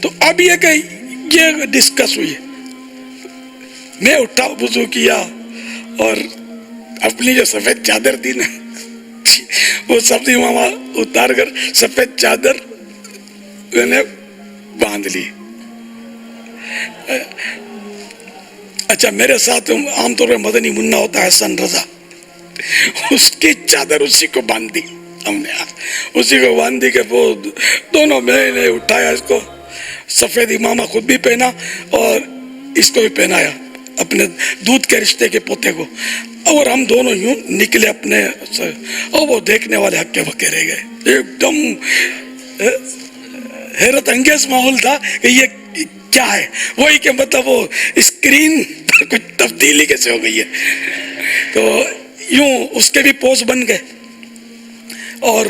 تو اب یہ کہ یہ ڈسکس ہوئی، میں اٹھا، وضو کیا اور اپنی جو سفید چادر تھی نا وہ سبزی ماما اتار کر سفید چادر میں نے باندھ لی. اچھا میرے ساتھ عام طور پہ مدنی منا ہوتا ہے حسن رضا، اس کی چادر اسی کو باندھ دی ہم نے، اسی کو باندھ دی کہ وہ دونوں میں نے اٹھایا اس کو، سفید امامہ خود بھی پہنا اور اس کو بھی پہنایا اپنے دودھ کے رشتے کے پوتے کو، اور ہم دونوں یوں نکلے اپنے، اور وہ دیکھنے والے ہکے بکے رہ گئے. ایک دم حیرت انگیز ماحول تھا کہ یہ کیا ہے، وہی کہ مطلب وہ اسکرین پر کچھ تبدیلی کیسے ہو گئی ہے. تو یوں اس کے بھی پوز بن گئے، اور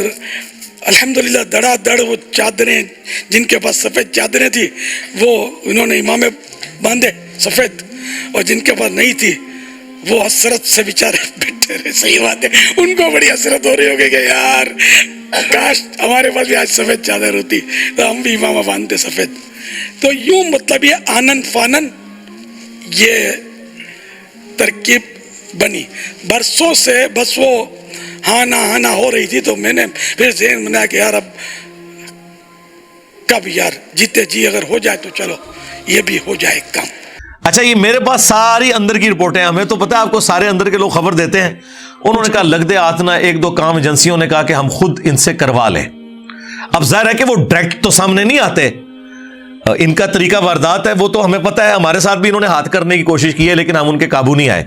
الحمدللہ دڑا دڑ وہ چادریں جن کے پاس سفید چادریں تھی وہ انہوں نے امامے باندھے سفید، اور جن کے پاس نہیں تھی وہ حسرت سے بیچارے بیٹھے رہے. صحیح بات ہے، ان کو بڑی حسرت ہو رہی ہوگی کہ یار کاش ہمارے پاس بھی آج سفید چادر ہوتی تو ہم بھی امامہ باندھتے سفید. تو یوں مطلب یہ آنن فانن یہ ترکیب بنی. برسوں سے بس وہ ہانا ہو رہی تھی، تو میں نے پھر ذہن بنایا کہ یار اب کب یار جیتے جی اگر ہو جائے تو چلو یہ بھی ہو جائے کام. اچھا یہ میرے پاس ساری اندر کی رپورٹیں، ہمیں تو پتہ ہے آپ کو سارے اندر کے لوگ خبر دیتے ہیں. انہوں نے کہا لگ دے ہاتھ نہ، ایک دو کام ایجنسیوں نے کہا کہ ہم خود ان سے کروا لیں. اب ظاہر ہے کہ وہ ڈائریکٹ تو سامنے نہیں آتے، ان کا طریقہ واردات ہے، وہ تو ہمیں پتہ ہے، ہمارے ساتھ بھی انہوں نے ہاتھ کرنے کی کوشش کی ہے لیکن ہم ان کے قابو نہیں آئے.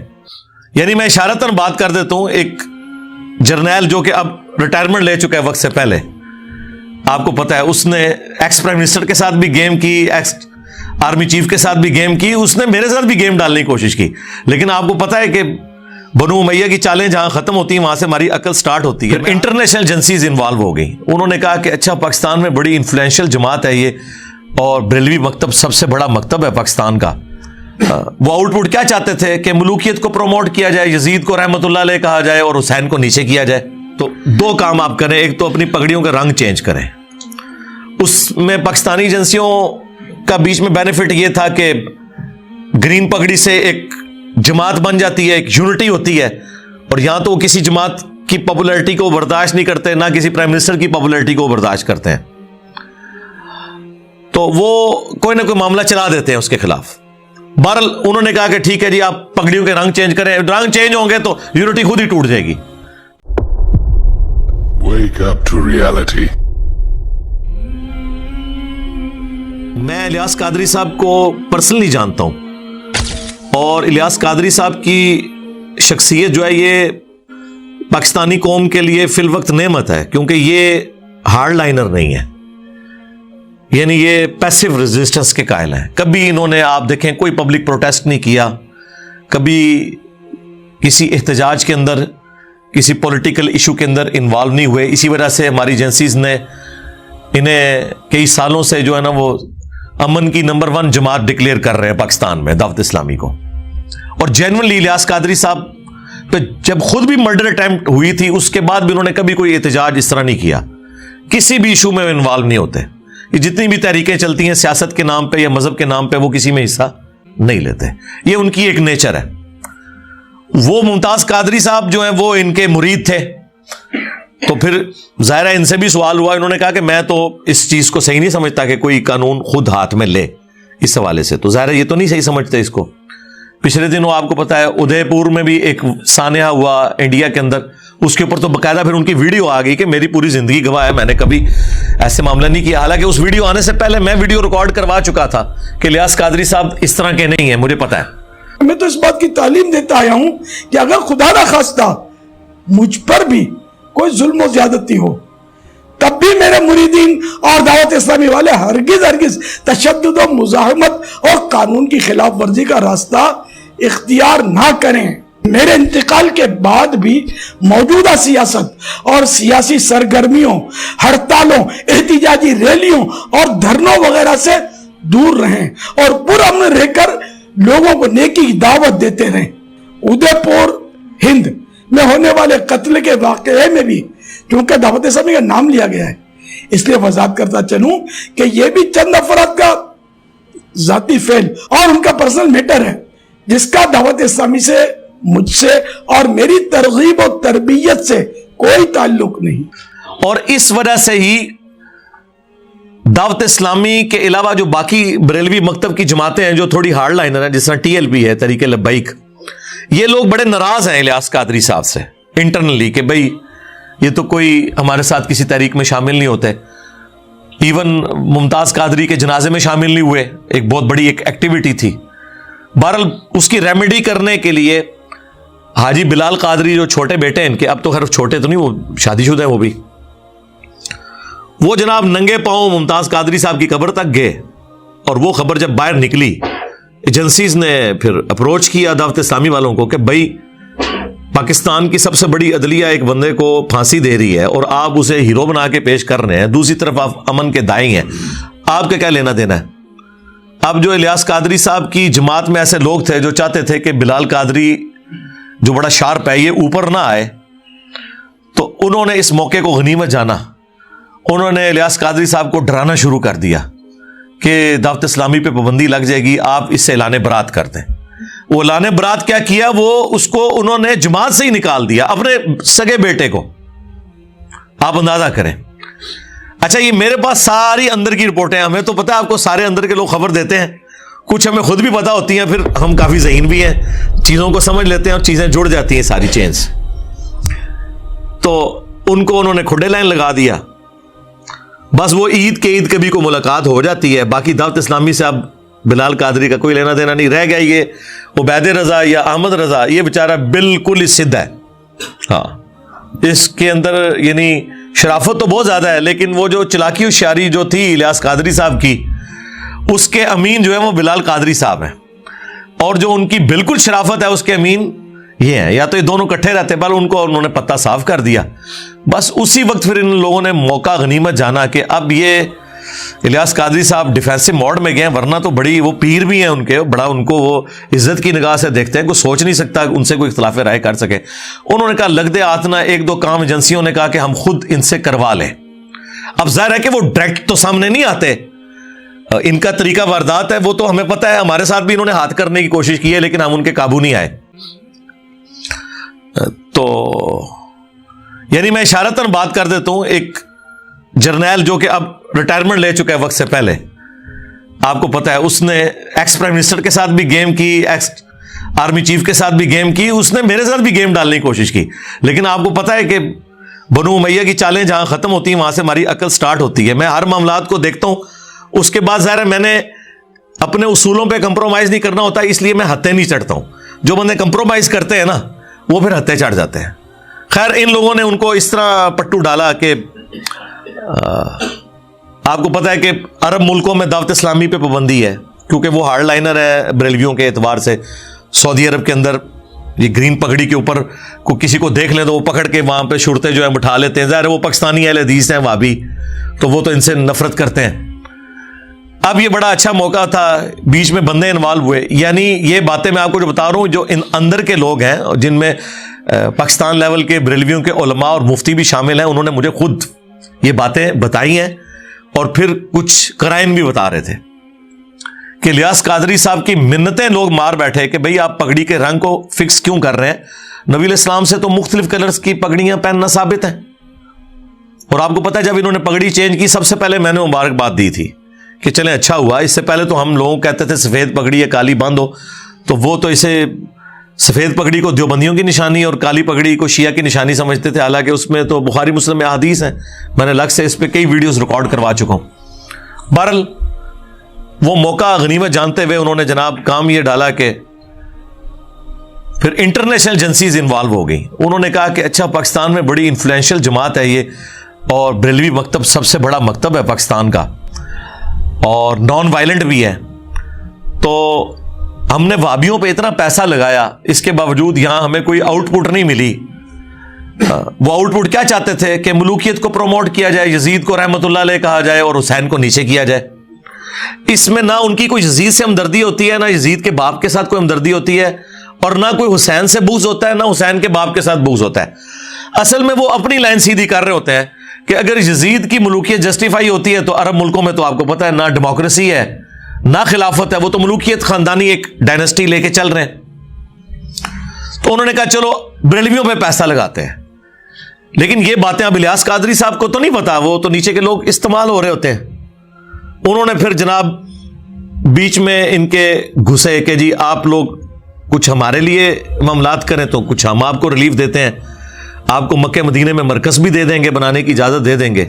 یعنی میں اشارتاً بات کر دیتا ہوں، ایک جرنیل جو کہ اب ریٹائرمنٹ لے چکا ہے وقت سے پہلے، آپ کو پتہ ہے اس نے ایکس پرائم منسٹر کے ساتھ بھی گیم کی، ایکس آرمی چیف کے ساتھ بھی گیم کی، اس نے میرے ساتھ بھی گیم ڈالنے کی کوشش کی. لیکن آپ کو پتہ ہے کہ بنو امیہ کی چالیں جہاں ختم ہوتی ہیں وہاں سے ہماری عقل سٹارٹ ہوتی ہے. انٹرنیشنل ایجنسیز انوالو ہو گئی. انہوں نے کہا کہ اچھا پاکستان میں بڑی انفلوئنشل جماعت ہے یہ، اور بریلوی مکتب سب سے بڑا مکتب ہے پاکستان کا. وہ آؤٹ پٹ کیا چاہتے تھے کہ ملوکیت کو پروموٹ کیا جائے، یزید کو رحمت اللہ علیہ کہا جائے اور حسین کو نیچے کیا جائے. تو دو کام آپ کریں، ایک تو اپنی پگڑیوں کا رنگ چینج کریں. اس میں پاکستانی ایجنسیوں کا بیچ میں بینیفٹ یہ تھا کہ گرین پگڑی سے ایک جماعت بن جاتی ہے، ایک یونٹی ہوتی ہے، اور یہاں تو وہ کسی جماعت کی پاپولیرٹی کو برداشت نہیں کرتے، نہ کسی پرائم منسٹر کی پاپولیرٹی کو برداشت کرتے ہیں. تو وہ کوئی نہ کوئی معاملہ چلا دیتے ہیں اس کے خلاف. بہرحال انہوں نے کہا کہ ٹھیک ہے جی آپ پگڑیوں کے رنگ چینج کریں، رنگ چینج ہوں گے تو یونٹی خود ہی ٹوٹ جائے گی. Wake up to reality. میں الیاس قادری صاحب کو پرسنلی جانتا ہوں، اور الیاس قادری صاحب کی شخصیت جو ہے یہ پاکستانی قوم کے لیے فی الوقت نعمت ہے، کیونکہ یہ ہارڈ لائنر نہیں ہے. یعنی یہ پیسو ریزسٹنس کے قائل ہیں. کبھی انہوں نے آپ دیکھیں کوئی پبلک پروٹیسٹ نہیں کیا، کبھی کسی احتجاج کے اندر، کسی پولیٹیکل ایشو کے اندر انوالو نہیں ہوئے. اسی وجہ سے ہماری ایجنسیز نے انہیں کئی سالوں سے جو ہے نا وہ امن کی نمبر 1 جماعت ڈکلیئر کر رہے ہیں پاکستان میں، دعوت اسلامی کو. اور جینوئنلی الیاس قادری صاحب پہ جب خود بھی مرڈر اٹیمپٹ ہوئی تھی اس کے بعد بھی انہوں نے کبھی کوئی احتجاج اس طرح نہیں کیا، کسی بھی ایشو میں انوالو نہیں ہوتے. یہ جتنی بھی تحریکیں چلتی ہیں سیاست کے نام پہ یا مذہب کے نام پہ وہ کسی میں حصہ نہیں لیتے. یہ ان کی ایک نیچر ہے. وہ ممتاز قادری صاحب جو ہیں وہ ان کے مرید تھے، تو پھر ظاہر ہے ان سے بھی سوال ہوا. انہوں نے کہا کہ میں تو اس چیز کو صحیح نہیں سمجھتا کہ کوئی قانون خود ہاتھ میں لے. اس حوالے سے تو ظاہر ہے یہ تو نہیں صحیح سمجھتے اس کو. پچھلے دنوں آپ کو پتا ہے ادے پور میں بھی ایک سانحہ ہوا انڈیا کے اندر، اس کے اوپر تو باقاعدہ پھر ان کی ویڈیو آ گئی کہ میری پوری زندگی گواہ ہے، میں نے کبھی ایسے معاملہ نہیں کیا. حالانکہ اس ویڈیو آنے سے پہلے میں ویڈیو ریکارڈ کروا چکا تھا کہ الیاس قادری صاحب اس طرح کے نہیں ہیں، مجھے پتا ہے. میں تو اس بات کی تعلیم دیتا آیا ہوں کہ اگر خدا نہ خواستہ مجھ پر بھی کوئی ظلم و زیادتی ہو تب بھی میرے مریدین اور دعوت اسلامی والے ہرگز تشدد و مزاحمت اور قانون کی خلاف ورزی کا راستہ اختیار نہ کریں. میرے انتقال کے بعد بھی موجودہ سیاست اور سیاسی سرگرمیوں، ہڑتالوں، احتجاجی ریلیوں اور دھرنوں وغیرہ سے دور رہیں اور پرامن رہ کر لوگوں کو نیکی کی دعوت دیتے رہیں. ادے پور ہند میں ہونے والے قتل کے واقعے میں بھی چونکہ دعوت اسلامی کا نام لیا گیا ہے، اس لیے وضاحت کرتا چلوں کہ یہ بھی چند افراد کا ذاتی فعل اور ان کا پرسنل میٹر ہے، جس کا دعوت اسلامی سے، مجھ سے اور میری ترغیب اور تربیت سے کوئی تعلق نہیں۔ اور اس وجہ سے ہی دعوت اسلامی کے علاوہ جو باقی بریلوی مکتب کی جماعتیں ہیں جو تھوڑی ہارڈ لائنر ہیں، جس طرح ٹی ایل پی ہے، تحریک لبیک، یہ لوگ بڑے ناراض ہیں الیاس قادری صاحب سے انٹرنلی کہ بھئی یہ تو کوئی ہمارے ساتھ کسی تحریک میں شامل نہیں ہوتے، ایون ممتاز قادری کے جنازے میں شامل نہیں ہوئے، ایک بہت بڑی ایک ایکٹیویٹی تھی۔ بہرحال اس کی ریمیڈی کرنے کے لیے حاجی بلال قادری جو چھوٹے بیٹے ہیں ان کے، اب تو خیر چھوٹے تو نہیں، وہ شادی شدہ ہیں وہ بھی، وہ جناب ننگے پاؤں ممتاز قادری صاحب کی قبر تک گئے، اور وہ خبر جب باہر نکلی ایجنسیز نے پھر اپروچ کیا دعوت اسلامی والوں کو کہ بھائی پاکستان کی سب سے بڑی عدلیہ ایک بندے کو پھانسی دے رہی ہے اور آپ اسے ہیرو بنا کے پیش کر رہے ہیں، دوسری طرف آپ امن کے دائیں ہیں، آپ کے کیا لینا دینا ہے؟ اب جو الیاس قادری صاحب کی جماعت میں ایسے لوگ تھے جو چاہتے تھے کہ بلال قادری جو بڑا شارپ ہے یہ اوپر نہ آئے، تو انہوں نے اس موقع کو غنیمت جانا، انہوں نے الیاس قادری صاحب کو ڈرانا شروع کر دیا کہ دعوت اسلامی پہ پابندی لگ جائے گی، آپ اس سے اعلان برات کر دیں۔ وہ اعلان برات کیا کیا، وہ اس کو انہوں نے جماعت سے ہی نکال دیا، اپنے سگے بیٹے کو، آپ اندازہ کریں۔ اچھا یہ میرے پاس ساری اندر کی رپورٹیں، ہمیں تو پتہ ہے آپ کو سارے اندر کے لوگ خبر دیتے ہیں، کچھ ہمیں خود بھی پتہ ہوتی ہیں، پھر ہم کافی ذہین بھی ہیں، چیزوں کو سمجھ لیتے ہیں اور چیزیں جڑ جاتی ہیں ساری چینز۔ تو ان کو انہوں نے کھڈے لائن لگا دیا، بس وہ عید کے عید کبھی کو ملاقات ہو جاتی ہے، باقی دعوت اسلامی سے اب بلال قادری کا کوئی لینا دینا نہیں رہ گیا۔ یہ عبید رضا یا احمد رضا یہ بیچارہ بالکل ہی سدھ ہے، ہاں اس کے اندر یعنی شرافت تو بہت زیادہ ہے، لیکن وہ جو چلاکی ہوشیاری جو تھی الیاس قادری صاحب کی، اس کے امین جو ہے وہ بلال قادری صاحب ہیں، اور جو ان کی بالکل شرافت ہے اس کے امین یہ ہیں، یا تو یہ دونوں کٹھے رہتے، بل ان کو انہوں نے پتہ صاف کر دیا۔ بس اسی وقت پھر ان لوگوں نے موقع غنیمت جانا کہ اب یہ الیاس قادری صاحب ڈیفینسو موڈ میں گئے، ورنہ تو بڑی وہ پیر بھی ہیں ان کے، بڑا ان کو وہ عزت کی نگاہ سے دیکھتے ہیں، کوئی سوچ نہیں سکتا ان سے کوئی اختلاف رائے کر سکے۔ انہوں نے کہا لگ دے آتنا، ایک دو کام ایجنسیوں نے کہا کہ ہم خود ان سے کروا لیں۔ اب ظاہر ہے کہ وہ ڈائریکٹ تو سامنے نہیں آتے، ان کا طریقہ واردات ہے، وہ تو ہمیں پتہ ہے، ہمارے ساتھ بھی انہوں نے ہاتھ کرنے کی کوشش کی ہے لیکن ہم ان کے قابو نہیں آئے۔ تو یعنی میں اشارتاً بات کر دیتا ہوں، ایک جرنیل جو کہ اب ریٹائرمنٹ لے چکا ہے وقت سے پہلے، آپ کو پتہ ہے اس نے ایکس پرائم منسٹر کے ساتھ بھی گیم کی، ایکس آرمی چیف کے ساتھ بھی گیم کی، اس نے میرے ساتھ بھی گیم ڈالنے کی کوشش کی، لیکن آپ کو پتہ ہے کہ بنو امیہ کی چالیں جہاں ختم ہوتی ہیں وہاں سے ہماری عقل سٹارٹ ہوتی ہے۔ میں ہر معاملات کو دیکھتا ہوں، اس کے بعد ظاہر ہے میں نے اپنے اصولوں پہ کمپرومائز نہیں کرنا ہوتا، اس لیے میں ہتھے نہیں چڑھتا ہوں۔ جو بندے کمپرومائز کرتے ہیں نا وہ پھر ہتھے چڑھ جاتے ہیں۔ خیر ان لوگوں نے ان کو اس طرح پٹو ڈالا کہ آپ کو پتہ ہے کہ عرب ملکوں میں دعوت اسلامی پہ پابندی ہے کیونکہ وہ ہارڈ لائنر ہے بریلویوں کے اعتبار سے۔ سعودی عرب کے اندر یہ گرین پگڑی کے اوپر کو کسی کو دیکھ لیں تو وہ پکڑ کے وہاں پہ شرطیں جو ہیں بٹھا لیتے ہیں، ظاہر ہے وہ پاکستانی اہل حدیث ہیں وہابی، تو وہ تو ان سے نفرت کرتے ہیں۔ اب یہ بڑا اچھا موقع تھا، بیچ میں بندے انوالو ہوئے، یعنی یہ باتیں میں آپ کو جو بتا رہا ہوں جو ان اندر کے لوگ ہیں جن میں پاکستان لیول کے بریلویوں کے علماء اور مفتی بھی شامل ہیں، انہوں نے مجھے خود یہ باتیں بتائی ہیں اور پھر کچھ قرائن بھی بتا رہے تھے کہ الیاس قادری صاحب کی منتیں لوگ مار بیٹھے کہ بھئی آپ پگڑی کے رنگ کو فکس کیوں کر رہے ہیں؟ نبی الاسلام سے تو مختلف کلرز کی پگڑیاں پہننا ثابت ہیں، اور آپ کو پتہ ہے جب انہوں نے پگڑی چینج کی سب سے پہلے میں نے مبارکباد دی تھی کہ چلیں اچھا ہوا۔ اس سے پہلے تو ہم لوگوں کہتے تھے سفید پگڑی یا کالی باندھ ہو، تو وہ تو اسے سفید پگڑی کو دیوبندیوں کی نشانی اور کالی پگڑی کو شیعہ کی نشانی سمجھتے تھے، حالانکہ اس میں تو بخاری مسلم میں احادیث ہیں، میں نے الگ سے اس پہ کئی ویڈیوز ریکارڈ کروا چکا ہوں۔ بہرحال وہ موقع غنیمت جانتے ہوئے انہوں نے جناب کام یہ ڈالا کہ پھر انٹرنیشنل ایجنسیز انوالو ہو گئی۔ انہوں نے کہا کہ اچھا پاکستان میں بڑی انفلوئنشل جماعت ہے یہ، اور بریلوی مکتب سب سے بڑا مکتب ہے پاکستان کا اور نان وائلنٹ بھی ہے، تو ہم نے وہابیوں پہ اتنا پیسہ لگایا، اس کے باوجود یہاں ہمیں کوئی آؤٹ پٹ نہیں ملی۔ وہ آؤٹ پٹ کیا چاہتے تھے کہ ملوکیت کو پروموٹ کیا جائے، یزید کو رحمۃ اللہ علیہ کہا جائے اور حسین کو نیچے کیا جائے۔ اس میں نہ ان کی کوئی یزید سے ہمدردی ہوتی ہے، نہ یزید کے باپ کے ساتھ کوئی ہمدردی ہوتی ہے، اور نہ کوئی حسین سے بغض ہوتا ہے، نہ حسین کے باپ کے ساتھ بغض ہوتا ہے۔ اصل میں وہ اپنی لائن سیدھی کر رہے ہوتے ہیں کہ اگر یزید کی ملوکیت جسٹیفائی ہوتی ہے تو عرب ملکوں میں تو آپ کو پتا ہے نہ ڈیموکریسی ہے نہ خلافت ہے, وہ تو ملوکیت خاندانی ایک ڈائنسٹی لے کے چل رہے ہیں. تو انہوں نے کہا چلو بریلویوں پہ پیسہ لگاتے ہیں. لیکن یہ باتیں اب الیاس قادری صاحب کو تو نہیں پتا, وہ تو نیچے کے لوگ استعمال ہو رہے ہوتے ہیں. انہوں نے پھر جناب بیچ میں ان کے گھسے کہ جی آپ لوگ کچھ ہمارے لیے معاملات کریں تو کچھ ہم آپ کو ریلیف دیتے ہیں, آپ کو مکہ مدینے میں مرکز بھی دے دیں گے, بنانے کی اجازت دے دیں گے.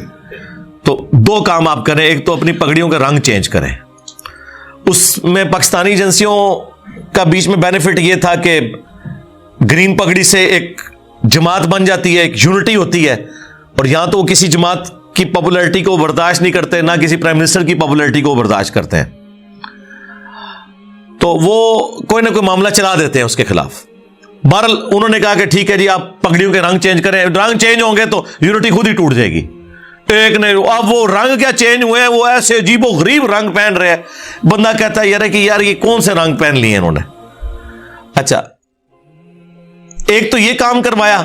تو دو کام آپ کریں, ایک تو اپنی پگڑیوں کا رنگ چینج کریں. اس میں پاکستانی ایجنسیوں کا بیچ میں بینیفٹ یہ تھا کہ گرین پگڑی سے ایک جماعت بن جاتی ہے, ایک یونٹی ہوتی ہے, اور یہاں تو وہ کسی جماعت کی پاپولرٹی کو برداشت نہیں کرتے, نہ کسی پرائم منسٹر کی پاپولرٹی کو برداشت کرتے ہیں. تو وہ کوئی نہ کوئی معاملہ چلا دیتے ہیں اس کے خلاف. بہرحال انہوں نے کہا کہ ٹھیک ہے جی آپ پگڑیوں کے رنگ چینج کریں, رنگ چینج ہوں گے تو یونٹی خود ہی ٹوٹ جائے گی. ایک نہیں, اب وہ رنگ کیا چینج ہوئے ہیں, وہ ایسے عجیب و غریب رنگ پہن رہے ہیں. بندہ کہتا ہے یار یہ کون سے رنگ پہن لیے انہوں نے. اچھا ایک تو یہ کام کروایا.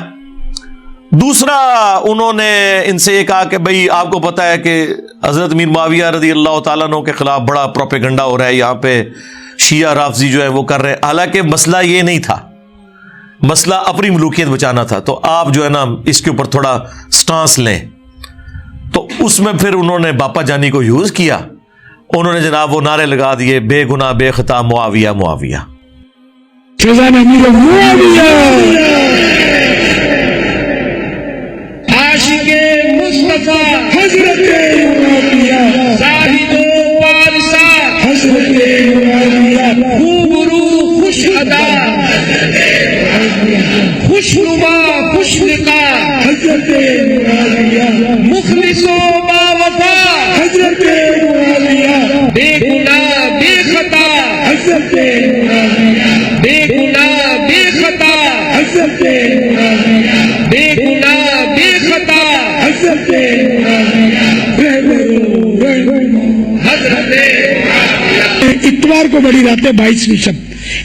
دوسرا انہوں نے ان سے یہ کہا کہ بھئی آپ کو پتا ہے کہ حضرت امیر معاویہ رضی اللہ تعالیٰ عنہ کے خلاف بڑا پروپیگنڈا ہو رہا ہے یہاں پہ, شیعہ رافضی جو ہے وہ کر رہے ہیں. حالانکہ مسئلہ یہ نہیں تھا, مسئلہ اپنی ملوکیت بچانا تھا. تو آپ جو ہے نا اس کے اوپر تھوڑا سٹانس لیں. تو اس میں پھر انہوں نے باپا جانی کو یوز کیا. انہوں نے جناب وہ نعرے لگا دیے بے گناہ بے خطا معاویہ معاویہ. فیضان امیر معاویہ, عاشق مصطفیٰ حضرت معاویہ, زاہد و پادشاہ حضرت معاویہ, خوبرو خوش ادا خوش نما خوش لقا حضرت معاویہ, مخلص و باوفا حضرت معاویہ, بے گناہ بے خطا حضرت معاویہ, بے گناہ بے خطا حضرت معاویہ, بے گناہ بے خطا حضرت حضرت. اتوار کو بڑی رات ہے 22ویں شب,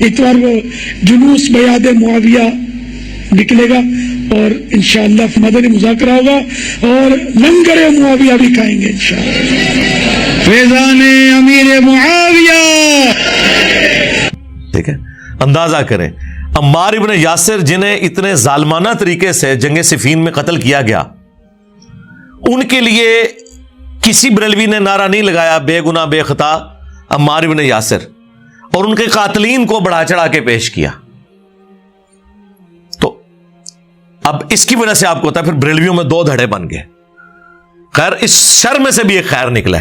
اتوار کو جلوس بیعت معاویہ نکلے گا اور انشاءاللہ مدنی مذاکرہ ہوگا اور لنگر معاویہ بھی کھائیں گے انشاءاللہ. فیضان امیر معاویہ. ٹھیک ہے, اندازہ کریں عمار ابن یاسر جنہیں اتنے ظالمانہ طریقے سے جنگ صفین میں قتل کیا گیا, ان کے لیے کسی بریلوی نے نعرہ نہیں لگایا بے گناہ بے خطا عمار ابن یاسر, اور ان کے قاتلین کو بڑھا چڑھا کے پیش کیا. تو اب اس کی وجہ سے آپ کو ہوتا ہے پھر بریلویوں میں دو دھڑے بن گئے. خیر اس شر میں سے بھی ایک خیر نکلا.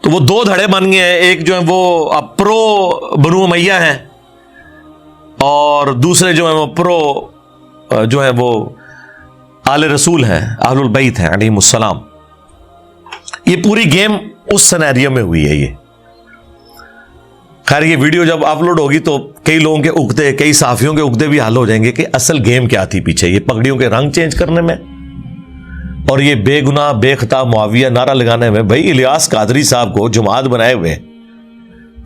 تو وہ دو دھڑے بن گئے ہیں, ایک جو ہے وہ اب پرو بنو امیہ ہیں, اور دوسرے جو ہیں وہ پرو جو ہے وہ آل رسول ہیں, اہل البیت ہیں علیہم السلام. یہ پوری گیم اس سینیریو میں ہوئی ہے. یہ خیر یہ ویڈیو جب اپلوڈ ہوگی تو کئی لوگوں کے عقدے, کئی صحافیوں کے عقدے بھی حل ہو جائیں گے کہ اصل گیم کیا تھی پیچھے, یہ پگڑیوں کے رنگ چینج کرنے میں اور یہ بے گناہ بے خطا معاویہ نعرہ لگانے میں. بھائی الیاس قادری صاحب کو جماعت بنائے ہوئے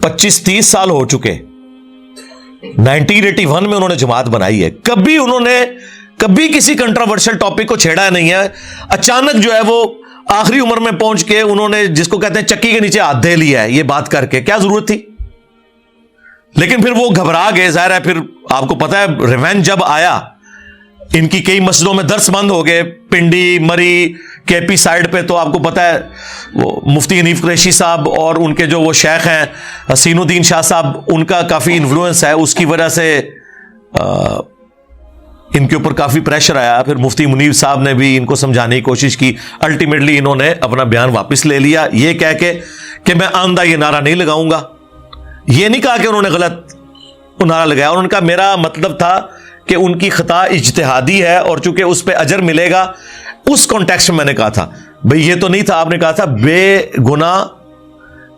25-30 سال ہو چکے. 1981 میں انہوں نے جماعت بنائی ہے. کبھی انہوں نے کبھی کسی کنٹراورشل ٹاپک کو چھیڑا نہیں ہے. اچانک جو ہے وہ آخری عمر میں پہنچ کے انہوں نے جس کو کہتے ہیں چکی کے نیچے ہاتھ دے لیا ہے یہ بات کر کے. کیا ضرورت تھی؟ لیکن پھر وہ گھبرا گئے. ظاہر ہے پھر آپ کو پتا ہے ریونج جب آیا, ان کی کئی مسجدوں میں درس بند ہو گئے, پنڈی مری کے پی سائڈ پہ. تو آپ کو پتا ہے وہ مفتی حنیف قریشی صاحب اور ان کے جو وہ شیخ ہیں حسین الدین شاہ صاحب, ان کا کافی انفلوئنس ہے. اس کی وجہ سے ان کے اوپر کافی پریشر آیا. پھر مفتی منیر صاحب نے بھی ان کو سمجھانے کی کوشش کی. الٹیمیٹلی انہوں نے اپنا بیان واپس لے لیا, یہ کہہ کے کہ میں آئندہ یہ نعرہ نہیں لگاؤں گا. یہ نہیں کہا کہ انہوں نے غلط نعرہ لگایا, اور ان کا میرا مطلب تھا کہ ان کی خطا اجتہادی ہے اور چونکہ اس پہ اجر ملے گا اس کانٹیکسٹ میں نے کہا تھا. بھئی یہ تو نہیں تھا, آپ نے کہا تھا بے گناہ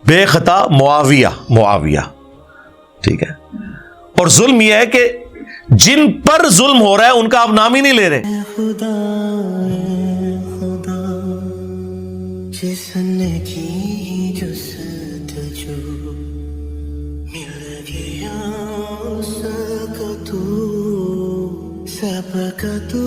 بے خطا معاویہ معاویہ. ٹھیک ہے, اور ظلم یہ ہے کہ جن پر ظلم ہو رہا ہے ان کا آپ نام ہی نہیں لے رہے. خدا جس نے کی جستجو مل گیا اس کا تو سب کا تو